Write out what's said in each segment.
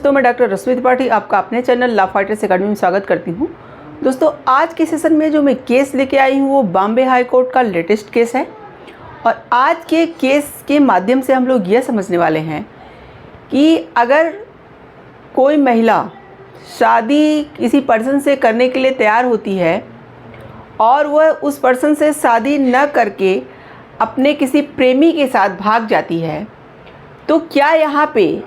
दोस्तों, मैं डॉक्टर रश्मि त्रिपाठी आपका अपने चैनल लॉ फाइटर्स अकेडमी में स्वागत करती हूँ। दोस्तों, आज के सेशन में जो मैं केस लेके आई हूँ वो बॉम्बे हाई कोर्ट का लेटेस्ट केस है और आज के केस के माध्यम से हम लोग यह समझने वाले हैं कि अगर कोई महिला शादी किसी पर्सन से करने के लिए तैयार होती है और वह उस पर्सन से शादी न करके अपने किसी प्रेमी के साथ भाग जाती है, तो क्या यहाँ पे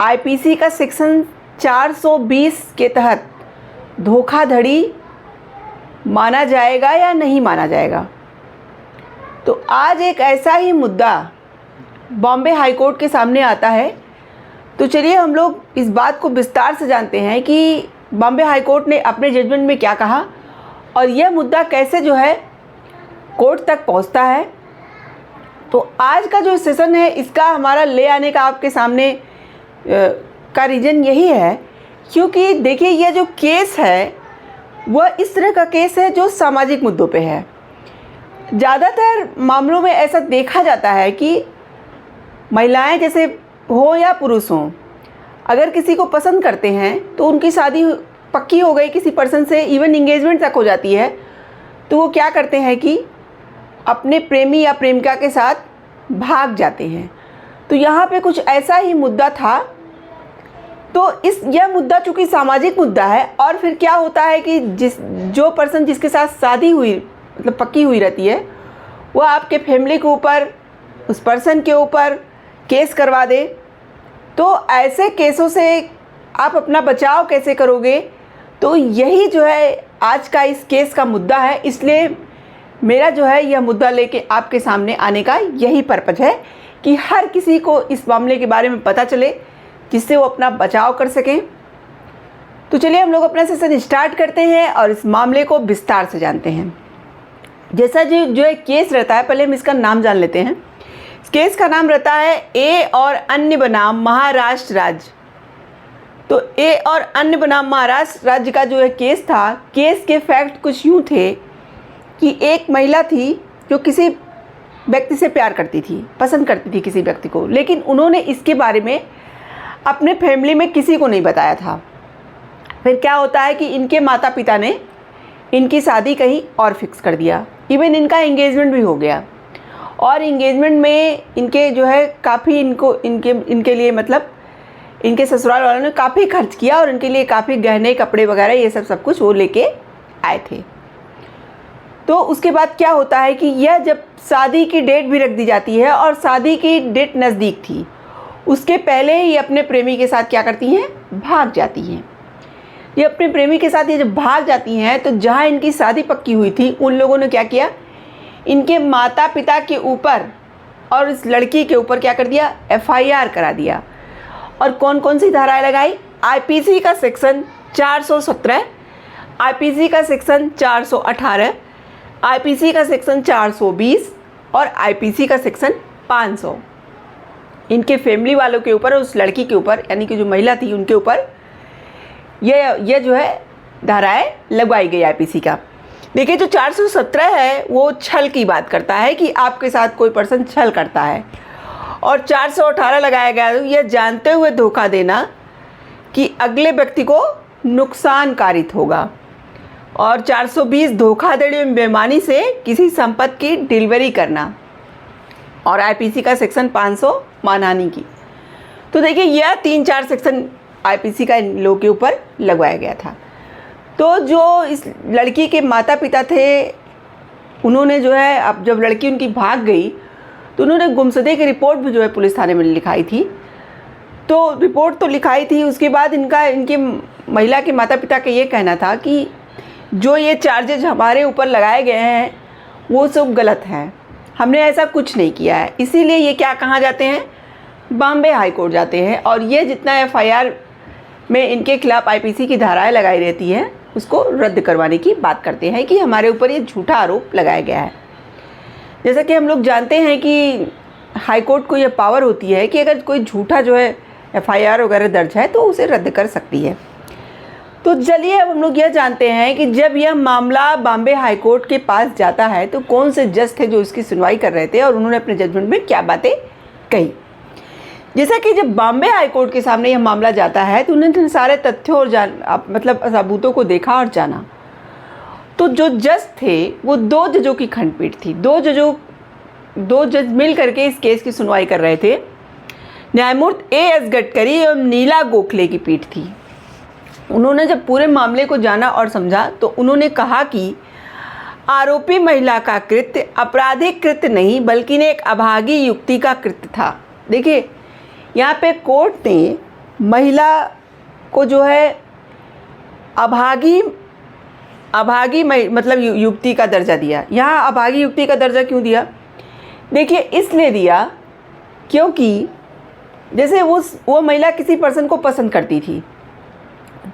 आईपीसी का सेक्शन 420 के तहत धोखाधड़ी माना जाएगा या नहीं माना जाएगा। तो आज एक ऐसा ही मुद्दा बॉम्बे हाई कोर्ट के सामने आता है। तो चलिए हम लोग इस बात को विस्तार से जानते हैं कि बॉम्बे हाई कोर्ट ने अपने जजमेंट में क्या कहा और यह मुद्दा कैसे जो है कोर्ट तक पहुंचता है। तो आज का जो सेशन है इसका हमारा ले आने का आपके सामने का रीज़न यही है क्योंकि देखिए यह जो केस है वह इस तरह का केस है जो सामाजिक मुद्दों पे है। ज़्यादातर मामलों में ऐसा देखा जाता है कि महिलाएं जैसे हो या पुरुष हों, अगर किसी को पसंद करते हैं तो उनकी शादी पक्की हो गई किसी पर्सन से, इवन इंगेजमेंट तक हो जाती है, तो वो क्या करते हैं कि अपने प्रेमी या प्रेमिका के साथ भाग जाते हैं। तो यहाँ पे कुछ ऐसा ही मुद्दा था। तो यह मुद्दा चूँकि सामाजिक मुद्दा है और फिर क्या होता है कि जो पर्सन जिसके साथ शादी हुई मतलब पक्की हुई रहती है वह आपके फैमिली के ऊपर, उस पर्सन के ऊपर केस करवा दे, तो ऐसे केसों से आप अपना बचाव कैसे करोगे। तो यही जो है आज का इस केस का मुद्दा है। इसलिए मेरा जो है यह मुद्दा लेके आपके सामने आने का यही पर्पज है कि हर किसी को इस मामले के बारे में पता चले जिससे वो अपना बचाव कर सकें। तो चलिए हम लोग अपना सेशन स्टार्ट करते हैं और इस मामले को विस्तार से जानते हैं। जैसा जो एक केस रहता है, पहले हम इसका नाम जान लेते हैं। इस केस का नाम रहता है ए और अन्य बनाम महाराष्ट्र राज्य। तो ए और अन्य बनाम महाराष्ट्र राज्य का जो है केस था, केस के फैक्ट कुछ यूँ थे कि एक महिला थी जो किसी व्यक्ति से प्यार करती थी, पसंद करती थी किसी व्यक्ति को, लेकिन उन्होंने इसके बारे में अपने फैमिली में किसी को नहीं बताया था। फिर क्या होता है कि इनके माता पिता ने इनकी शादी कहीं और फिक्स कर दिया, इवन इनका एंगेजमेंट भी हो गया और एंगेजमेंट में इनके जो है काफ़ी इनके लिए मतलब इनके ससुराल वालों ने काफ़ी खर्च किया और इनके लिए काफ़ी गहने कपड़े वगैरह ये सब कुछ वो लेके आए थे। तो उसके बाद क्या होता है कि यह जब शादी की डेट भी रख दी जाती है और शादी की डेट नज़दीक थी, उसके पहले ही अपने प्रेमी के साथ क्या करती हैं, भाग जाती हैं। ये अपने प्रेमी के साथ ये जब भाग जाती हैं तो जहाँ इनकी शादी पक्की हुई थी उन लोगों ने क्या किया, इनके माता पिता के ऊपर और इस लड़की के ऊपर क्या कर दिया, एफआईआर करा दिया। और कौन कौन सी धाराएँ लगाई, आईपीसी का सेक्शन 417, आईपीसी का सेक्शन 418, आईपीसी का सेक्शन 420 और आईपीसी का सेक्शन 500 इनके फैमिली वालों के ऊपर और उस लड़की के ऊपर यानी कि जो महिला थी उनके ऊपर ये जो है धाराएँ लगवाई गई आईपीसी का। देखिए जो 417 है वो छल की बात करता है कि आपके साथ कोई पर्सन छल करता है और 418 लगाया गया यह जानते हुए धोखा देना कि अगले व्यक्ति को नुकसान कारित होगा और 420 धोखाधड़ी में बेईमानी से किसी संपत्ति की डिलीवरी करना और आईपीसी का सेक्शन 500 मानहानि की। तो देखिए यह 3-4 सेक्शन आईपीसी का इन लोगों के ऊपर लगवाया गया था। तो जो इस लड़की के माता पिता थे उन्होंने जो है, अब जब लड़की उनकी भाग गई तो उन्होंने गुमशुदगी की रिपोर्ट भी जो है पुलिस थाने में लिखाई थी। तो रिपोर्ट तो लिखाई थी, उसके बाद इनके महिला के माता पिता का ये कहना था कि जो ये चार्जेज हमारे ऊपर लगाए गए हैं वो सब गलत हैं, हमने ऐसा कुछ नहीं किया है। इसीलिए ये क्या कहाँ जाते हैं, बॉम्बे हाई कोर्ट जाते हैं और ये जितना एफआईआर में इनके खिलाफ आईपीसी की धाराएं लगाई रहती हैं उसको रद्द करवाने की बात करते हैं कि हमारे ऊपर ये झूठा आरोप लगाया गया है। जैसा कि हम लोग जानते हैं कि हाई कोर्ट को ये पावर होती है कि अगर कोई झूठा जो है एफआईआर वगैरह दर्ज है तो उसे रद्द कर सकती है। तो चलिए अब हम लोग यह जानते हैं कि जब यह मामला बॉम्बे हाई कोर्ट के पास जाता है तो कौन से जज थे जो इसकी सुनवाई कर रहे थे और उन्होंने अपने जजमेंट में क्या बातें कही। जैसा कि जब बॉम्बे हाई कोर्ट के सामने यह मामला जाता है तो उन्होंने सारे तथ्यों और मतलब सबूतों को देखा और जाना। तो जो जज थे वो 2 जजों की खंडपीठ थी। 2 जज मिल करके इस केस की सुनवाई कर रहे थे। न्यायमूर्ति A.S. गडकरी एवं नीला गोखले की पीठ थी। उन्होंने जब पूरे मामले को जाना और समझा तो उन्होंने कहा कि आरोपी महिला का कृत्य आपराधिक कृत्य नहीं बल्कि एक अभागी युक्ति का कृत्य था। देखिए यहाँ पे कोर्ट ने महिला को जो है अभागी मतलब युक्ति का दर्जा दिया। यहाँ अभागी युक्ति का दर्जा क्यों दिया? देखिए इसलिए दिया क्योंकि जैसे वो महिला किसी पर्सन को पसंद करती थी,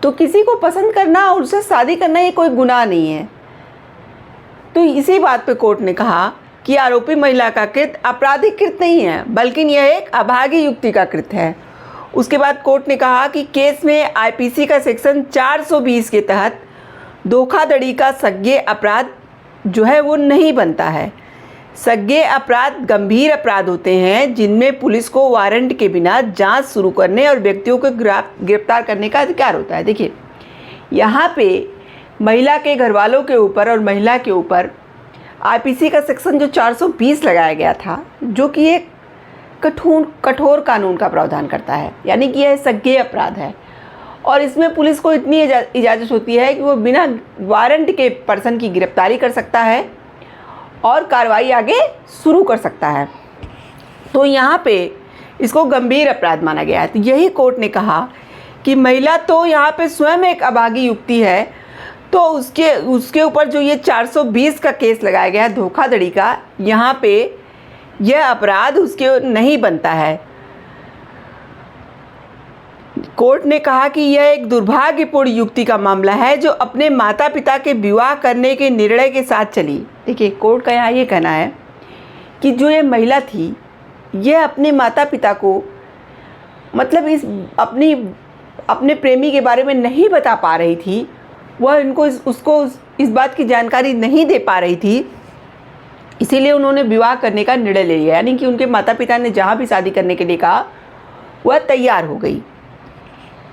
तो किसी को पसंद करना और उससे शादी करना ये कोई गुनाह नहीं है। तो इसी बात पे कोर्ट ने कहा कि आरोपी महिला का कृत्य आपराधिक कृत्य नहीं है बल्कि यह एक अभागी युक्ति का कृत्य है। उसके बाद कोर्ट ने कहा कि केस में आईपीसी का सेक्शन 420 के तहत धोखाधड़ी का संज्ञेय अपराध जो है वो नहीं बनता है। संज्ञेय अपराध गंभीर अपराध होते हैं जिनमें पुलिस को वारंट के बिना जांच शुरू करने और व्यक्तियों को गिरफ्तार करने का अधिकार होता है। देखिए यहाँ पे महिला के घर वालों के ऊपर और महिला के ऊपर आईपीसी का सेक्शन जो 420 लगाया गया था, जो कि एक कठोर कानून का प्रावधान करता है, यानी कि यह संज्ञेय अपराध है और इसमें पुलिस को इतनी इजाज़त होती है कि वो बिना वारंट के पर्सन की गिरफ्तारी कर सकता है और कार्रवाई आगे शुरू कर सकता है। तो यहाँ पे इसको गंभीर अपराध माना गया है। तो यही कोर्ट ने कहा कि महिला तो यहाँ पे स्वयं एक अभागी युक्ति है, तो उसके ऊपर जो ये 420 का केस लगाया गया है धोखाधड़ी का, यहाँ पे यह अपराध उसके नहीं बनता है। कोर्ट ने कहा कि यह एक दुर्भाग्यपूर्ण युक्ति का मामला है जो अपने माता पिता के विवाह करने के निर्णय के साथ चली। देखिए कोर्ट का यहाँ ये कहना है कि जो ये महिला थी यह अपने माता पिता को मतलब अपने प्रेमी के बारे में नहीं बता पा रही थी, वह उसको इस बात की जानकारी नहीं दे पा रही थी, इसीलिए उन्होंने विवाह करने का निर्णय ले लिया। यानी कि उनके माता पिता ने जहाँ भी शादी करने के लिए कहा वह तैयार हो गई,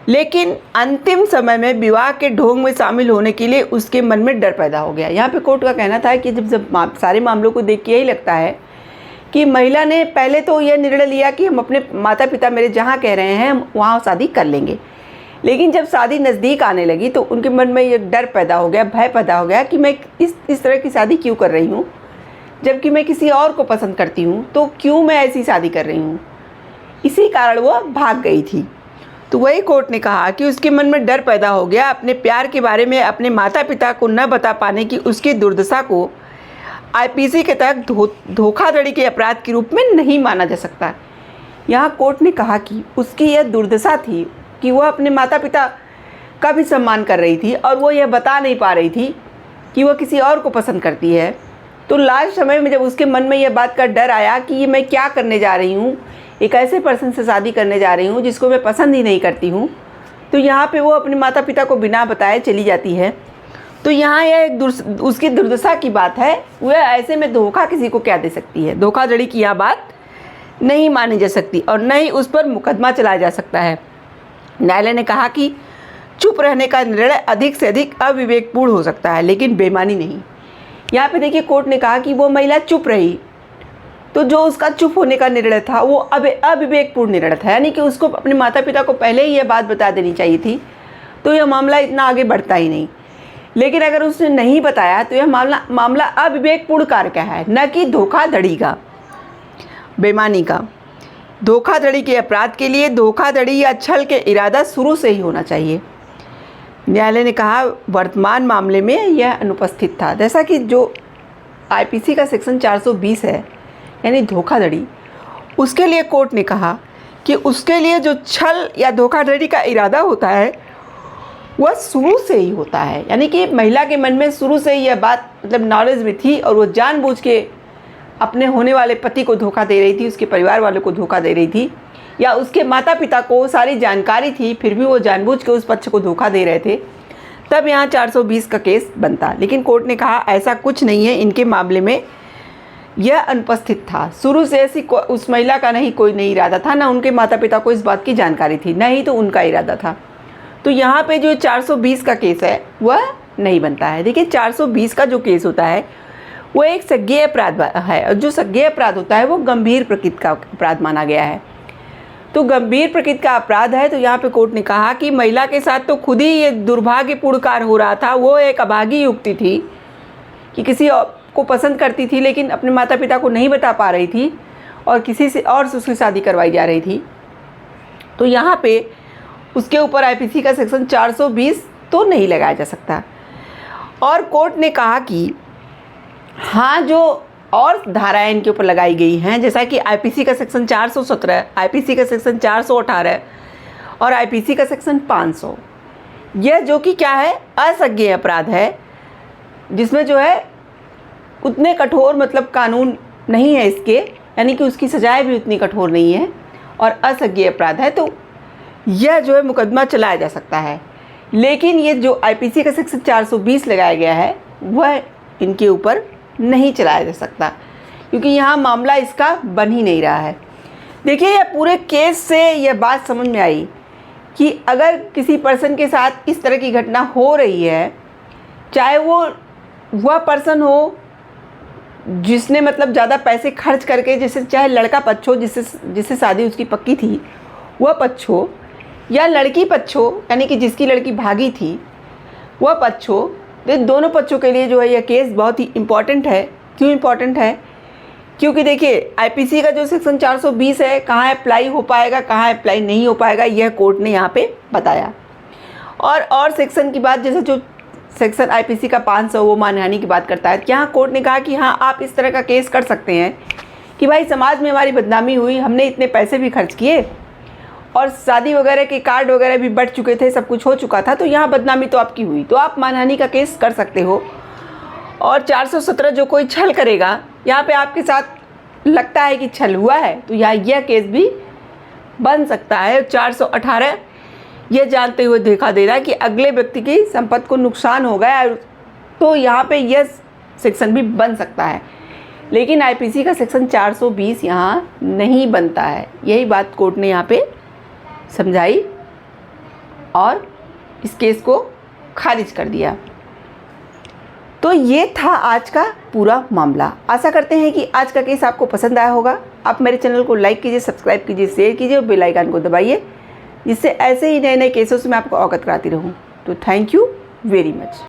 लेकिन अंतिम समय में विवाह के ढोंग में शामिल होने के लिए उसके मन में डर पैदा हो गया। यहाँ पे कोर्ट का कहना था कि जब सारे मामलों को देख के यही लगता है कि महिला ने पहले तो यह निर्णय लिया कि हम अपने माता पिता मेरे जहाँ कह रहे हैं हम वहाँ शादी कर लेंगे, लेकिन जब शादी नज़दीक आने लगी तो उनके मन में ये डर पैदा हो गया, भय पैदा हो गया कि मैं इस तरह की शादी क्यों कर रही हूँ, जबकि मैं किसी और को पसंद करती हूँ, तो क्यों मैं ऐसी शादी कर रही हूँ। इसी कारण वो भाग गई थी। तो वही कोर्ट ने कहा कि उसके मन में डर पैदा हो गया। अपने प्यार के बारे में अपने माता पिता को न बता पाने की उसकी दुर्दशा को आईपीसी के तहत धोखाधड़ी के अपराध के रूप में नहीं माना जा सकता। यहाँ कोर्ट ने कहा कि उसकी यह दुर्दशा थी कि वह अपने माता पिता का भी सम्मान कर रही थी और वो यह बता नहीं पा रही थी कि वह किसी और को पसंद करती है। तो लास्ट समय में जब उसके मन में यह बात का डर आया कि ये मैं क्या करने जा रही हूँ, एक ऐसे पर्सन से शादी करने जा रही हूँ जिसको मैं पसंद ही नहीं करती हूँ, तो यहाँ पे वो अपने माता पिता को बिना बताए चली जाती है। तो यहाँ यह उसकी दुर्दशा की बात है। वह ऐसे में धोखा किसी को क्या दे सकती है, धोखाधड़ी की यह बात नहीं मानी जा सकती और न ही उस पर मुकदमा चलाया जा सकता है। न्यायालय ने कहा कि चुप रहने का निर्णय अधिक से अधिक अविवेकपूर्ण हो सकता है, लेकिन बेईमानी नहीं। यहाँ पे देखिए कोर्ट ने कहा कि वो महिला चुप रही, तो जो उसका चुप होने का निर्णय था वो अविवेकपूर्ण निर्णय था, यानी कि उसको अपने माता पिता को पहले ही यह बात बता देनी चाहिए थी, तो यह मामला इतना आगे बढ़ता ही नहीं। लेकिन अगर उसने नहीं बताया तो यह मामला अविवेकपूर्ण कार्य का है, न कि धोखाधड़ी का, बेईमानी का। धोखाधड़ी के अपराध के लिए धोखाधड़ी या छल के इरादा शुरू से ही होना चाहिए। न्यायालय ने कहा वर्तमान मामले में यह अनुपस्थित था। जैसा कि जो आईपीसी का सेक्शन 420 है यानी धोखाधड़ी, उसके लिए कोर्ट ने कहा कि उसके लिए जो छल या धोखाधड़ी का इरादा होता है वह शुरू से ही होता है। यानी कि महिला के मन में शुरू से ही यह बात मतलब नॉलेज में थी और वो जानबूझ के अपने होने वाले पति को धोखा दे रही थी, उसके परिवार वालों को धोखा दे रही थी, या उसके माता पिता को सारी जानकारी थी फिर भी वो जानबूझ के उस पक्ष को धोखा दे रहे थे, तब यहाँ 420 का केस बनता। लेकिन कोर्ट ने कहा ऐसा कुछ नहीं है इनके मामले में, यह अनुपस्थित था। शुरू से ऐसी उस महिला का कोई नहीं इरादा था, ना उनके माता पिता को इस बात की जानकारी थी, न ही तो उनका इरादा था। तो यहाँ पे जो 420 का केस है वह नहीं बनता है। देखिए 420 का जो केस होता है वो एक संज्ञेय अपराध है, और जो संज्ञेय अपराध होता है वो गंभीर प्रकृति का अपराध माना गया है। तो गंभीर प्रकृति का अपराध है, तो यहाँ पे कोर्ट ने कहा कि महिला के साथ तो खुद ही ये दुर्भाग्यपूर्ण कार्य हो रहा था। वो एक अभागी युवती थी कि किसी को पसंद करती थी, लेकिन अपने माता पिता को नहीं बता पा रही थी और किसी से और से उसकी शादी करवाई जा रही थी। तो यहाँ पे उसके ऊपर आईपीसी का सेक्शन 420 तो नहीं लगाया जा सकता। और कोर्ट ने कहा कि हाँ, जो और धाराएं इनके ऊपर लगाई गई हैं, जैसा कि आईपीसी का सेक्शन 417, आईपीसी का सेक्शन 418 और आईपीसी का सेक्शन 500, यह जो कि क्या है, असंज्ञेय अपराध है, जिसमें जो है उतने कठोर मतलब कानून नहीं है इसके, यानी कि उसकी सजाएं भी उतनी कठोर नहीं है और असंज्ञेय अपराध है। तो यह जो है मुकदमा चलाया जा सकता है। लेकिन ये जो आईपीसी का सेक्शन 420 लगाया गया है वह इनके ऊपर नहीं चलाया जा सकता, क्योंकि यहाँ मामला इसका बन ही नहीं रहा है। देखिए यह पूरे केस से यह बात समझ में आई कि अगर किसी पर्सन के साथ इस तरह की घटना हो रही है, चाहे वह पर्सन हो जिसने मतलब ज़्यादा पैसे खर्च करके, जैसे चाहे लड़का पक्ष हो जिससे शादी उसकी पक्की थी वह पक्ष हो, या लड़की पक्ष हो यानी कि जिसकी लड़की भागी थी वह पक्ष हो, तो दोनों पक्षों के लिए जो है यह केस बहुत ही इम्पॉर्टेंट है। क्यों इम्पॉर्टेंट है? क्योंकि देखिए आईपीसी का जो सेक्शन 420 है, कहाँ अप्लाई हो पाएगा, कहाँ अप्लाई नहीं हो पाएगा, यह कोर्ट ने यहाँ पे बताया। और सेक्शन की बात, जैसे जो सेक्शन आईपीसी का 500 वो मानहानि की बात करता है, यहाँ कोर्ट ने कहा कि हाँ आप इस तरह का केस कर सकते हैं कि भाई समाज में हमारी बदनामी हुई, हमने इतने पैसे भी खर्च किए और शादी वगैरह के कार्ड वगैरह भी बढ़ चुके थे, सब कुछ हो चुका था, तो यहाँ बदनामी तो आपकी हुई, तो आप मानहानि का केस कर सकते हो। और 417 जो कोई छल करेगा, यहाँ पे आपके साथ लगता है कि छल हुआ है, तो यहाँ यह केस भी बन सकता है। 418 यह जानते हुए देखा दे रहा है कि अगले व्यक्ति की संपत्ति को नुकसान हो गया, तो यहाँ पे यह सेक्शन भी बन सकता है। लेकिन आईपीसी का सेक्शन 420 यहाँ नहीं बनता है। यही बात कोर्ट ने यहाँ पे समझाई और इस केस को खारिज कर दिया। तो ये था आज का पूरा मामला। आशा करते हैं कि आज का केस आपको पसंद आया होगा। आप मेरे चैनल को लाइक कीजिए, सब्सक्राइब कीजिए, शेयर कीजिए और बेल आइकन को दबाइए, जिससे ऐसे ही नए नए केसों से मैं आपको अवगत कराती रहूं। तो थैंक यू वेरी मच।